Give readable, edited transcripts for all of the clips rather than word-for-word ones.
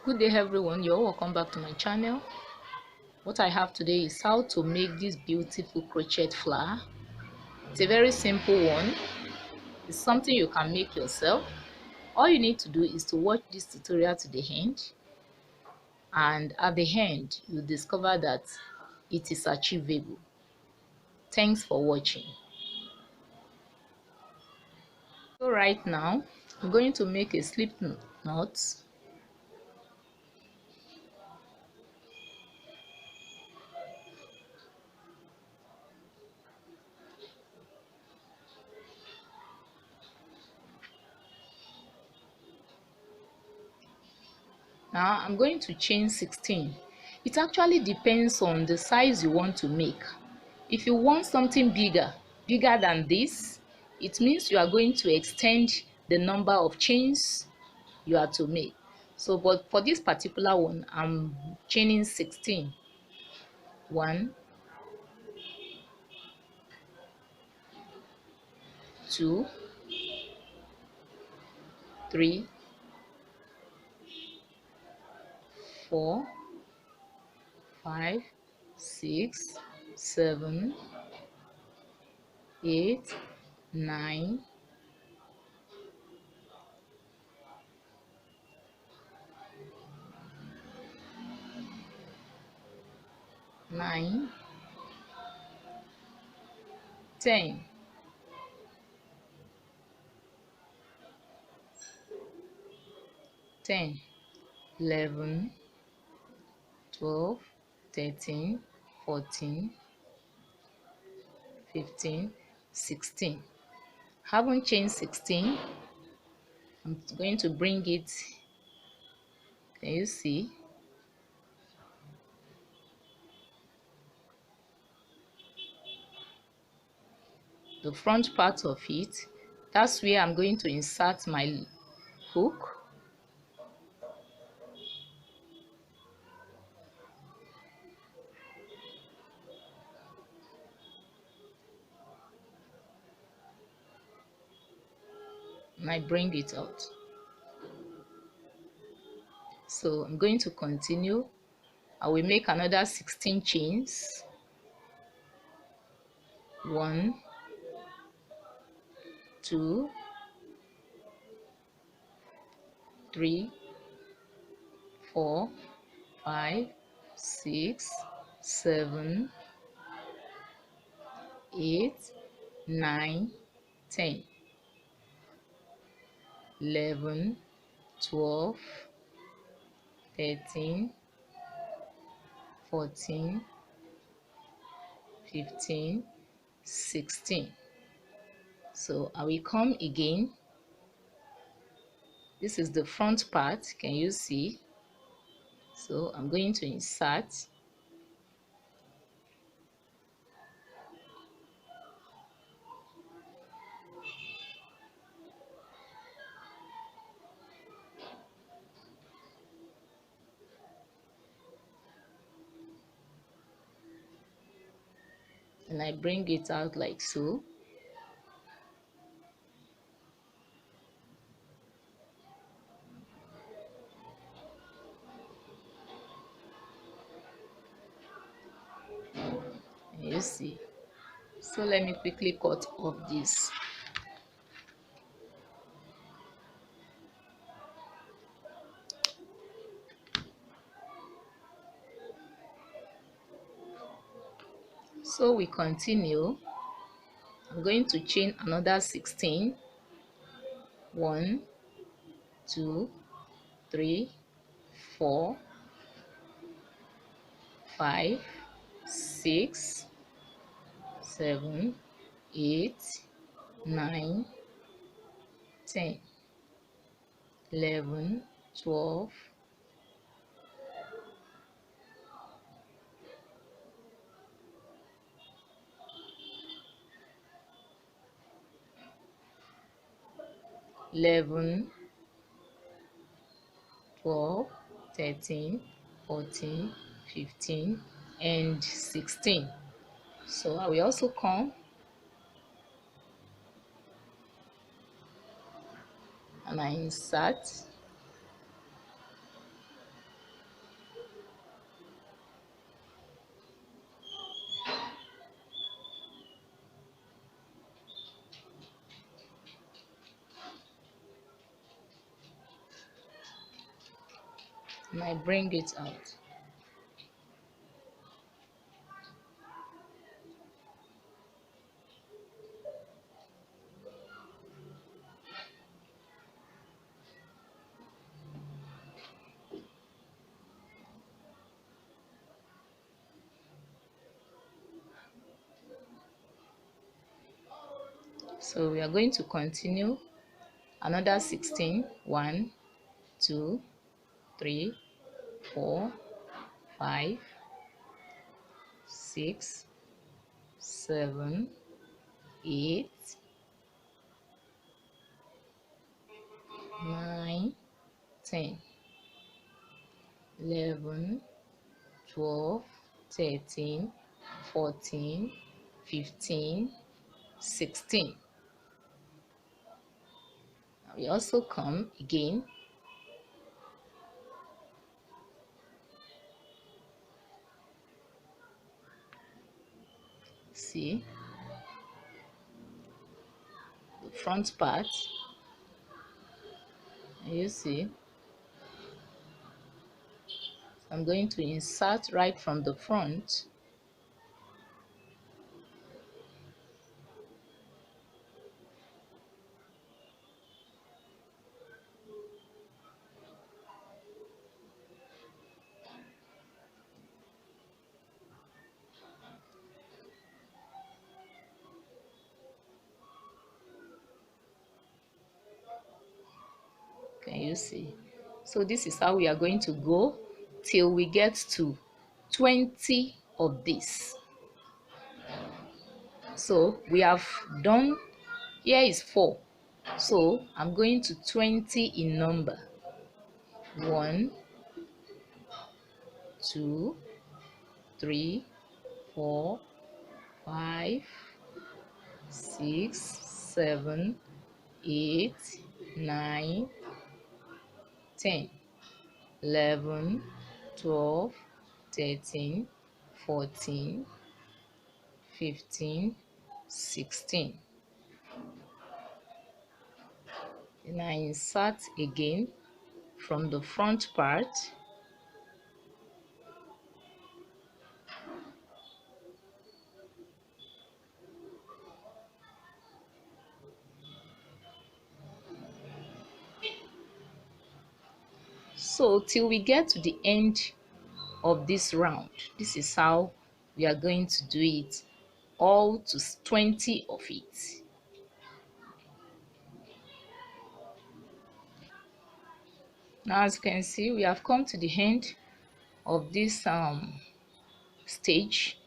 Good day everyone, you're welcome back to my channel. What I have today is how to make this beautiful crochet flower. It's a very simple one. It's something you can make yourself. All you need to do is to watch this tutorial to the end, and at the end you'll discover that it is achievable. Thanks for watching. So right now I'm going to make a slip knot. Now I'm going to chain 16. It actually depends on the size you want to make. If you want something bigger than this, it means you are going to extend the number of chains you are to make. So, but for this particular one, I'm chaining 16. 1, 2, 3, 4, 5, 6, 7, 8, 9, 10, 11, 12, 13, 14, 15, 16. Haven't chained 16. I'm going to bring it. Can you see? The front part of it. That's where I'm going to insert my hook. And I bring it out. So I'm going to continue. I will make another 16 chains. 1, 2, 3, 4, 5, 6, 7, 8, 9, 10, 11, 12, 13, 14, 15, 16. So I will come again. This is the front part. Can you see? So I'm going to insert. And I bring it out like so. And you see. So let me quickly cut off this. So we continue. I'm going to chain another 16. 1, 2, 3, 4, 5, 6, 7, 8, 9, 10, 11, 12, 11, 12, 13, 14, 15, and 16. So I will also come and I insert. and I bring it out. So we are going to continue another 16. 1, 2, 3, 4, 5, 6, 7, 8, 9, 10, 11, 12, 13, 14, 15, 16. Now we also come again. See the front part. You see, I'm going to insert right from the front. Can you see? So this is how we are going to go till we get to 20 of this. So we have done, here is 4, so I'm going to 20 in number. 1, 2, 3, 4, 5, 6, 7, 8, 9, 10, 11, 12, 13, 14, 15, 16. Then I insert again from the front part. So till we get to the end of this round, this is how we are going to do it, all to 20 of it. Now as you can see, we have come to the end of this stage.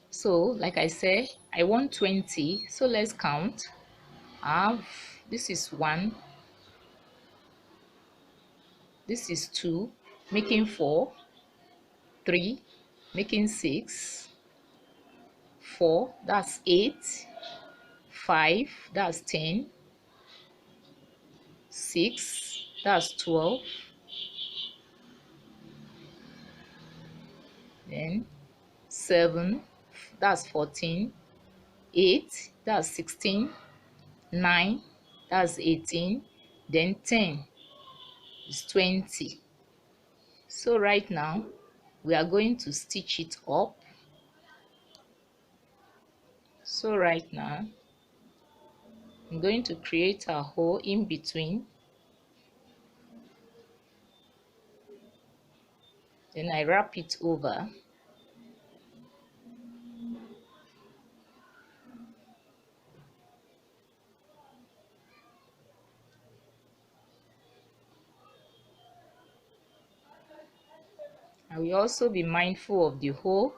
So like I said, I want 20, so let's count. This is 1, this is 2, making 4, 3, making 6, 4, that's 8, 5, that's 10, 6, that's 12, then 7, that's 14, 8, that's 16, 9, that's 18, then 10 is 20. So right now we are going to stitch it up. So right now I'm going to create a hole in between, then I wrap it over. I will also be mindful of the hole.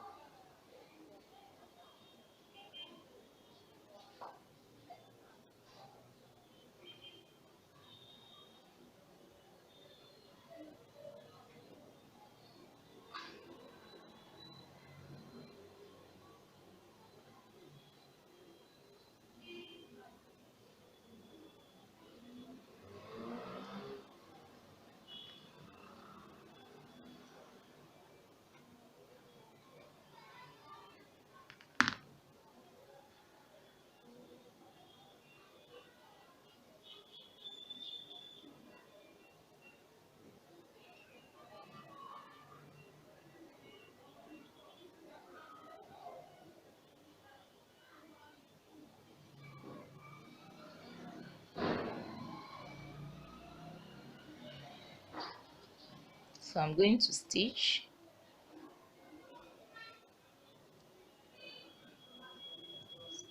So I'm going to stitch.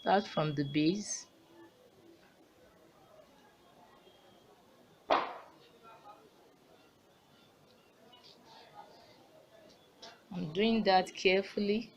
Start from the base. I'm doing that carefully.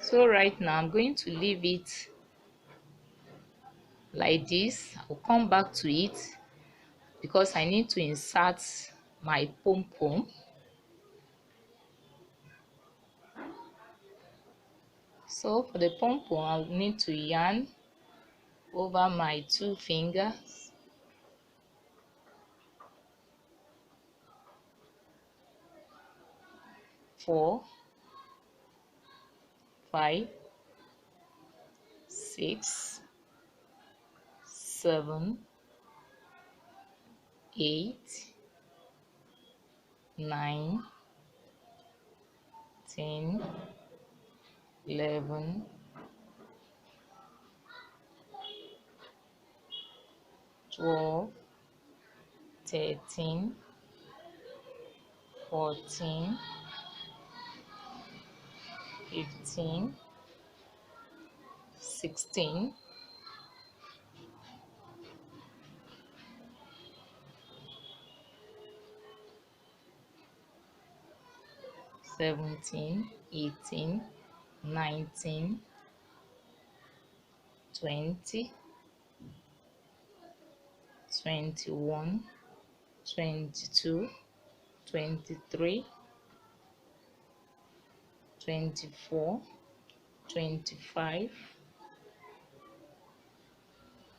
So right now I'm going to leave it like this. I'll come back to it because I need to insert my pom-pom. So for the pom-pom, I'll need to yarn over my 2 fingers. 4, 5, 6, 7, 8, 9, 10, 11, 12, 13, 14, 15, 16, 17, 18, 19, 20, 21, 22, 23, 24, 25,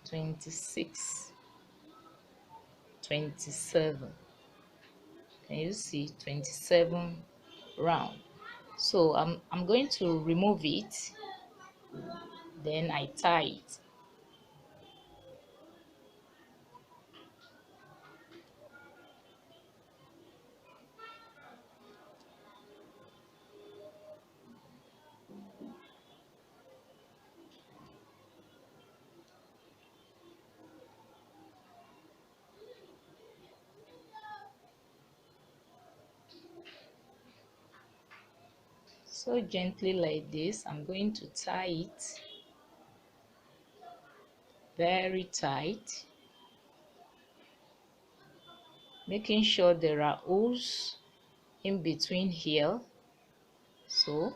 26, 27. Can you see 27 round? So I'm going to remove it, then I tie it. So gently like this, I'm going to tie it very tight, making sure there are holes in between here. So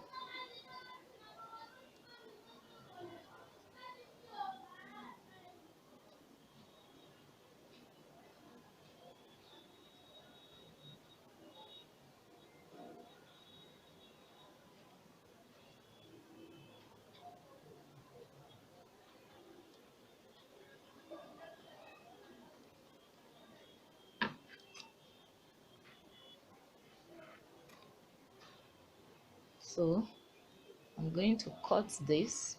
I'm going to cut this.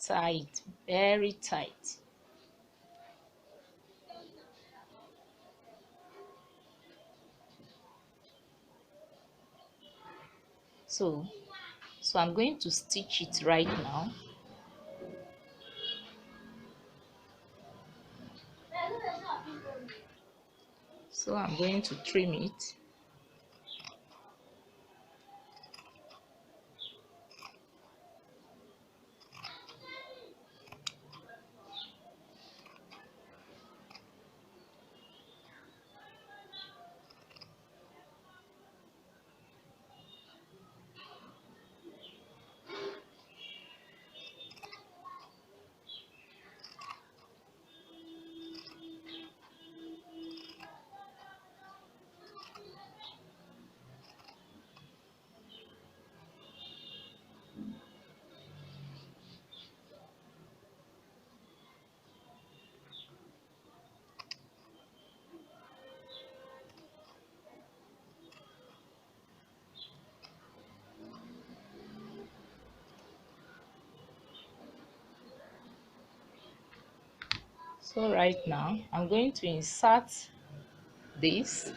tight, very tight. So I'm going to stitch it right now. So I'm going to trim it. So right now I'm going to insert this.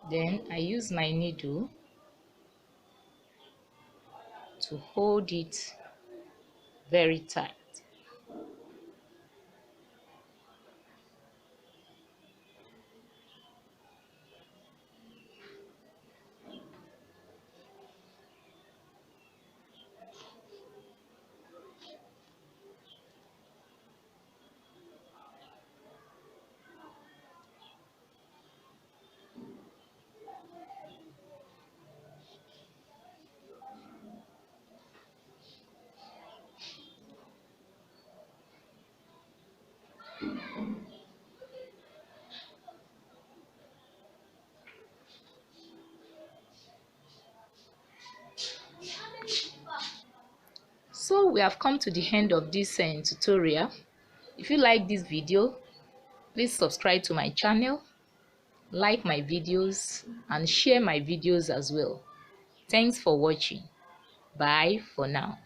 Then I use my needle to hold it very tight. So we have come to the end of this tutorial. If you like this video, please subscribe to my channel, like my videos, and share my videos as well. Thanks for watching. Bye for now.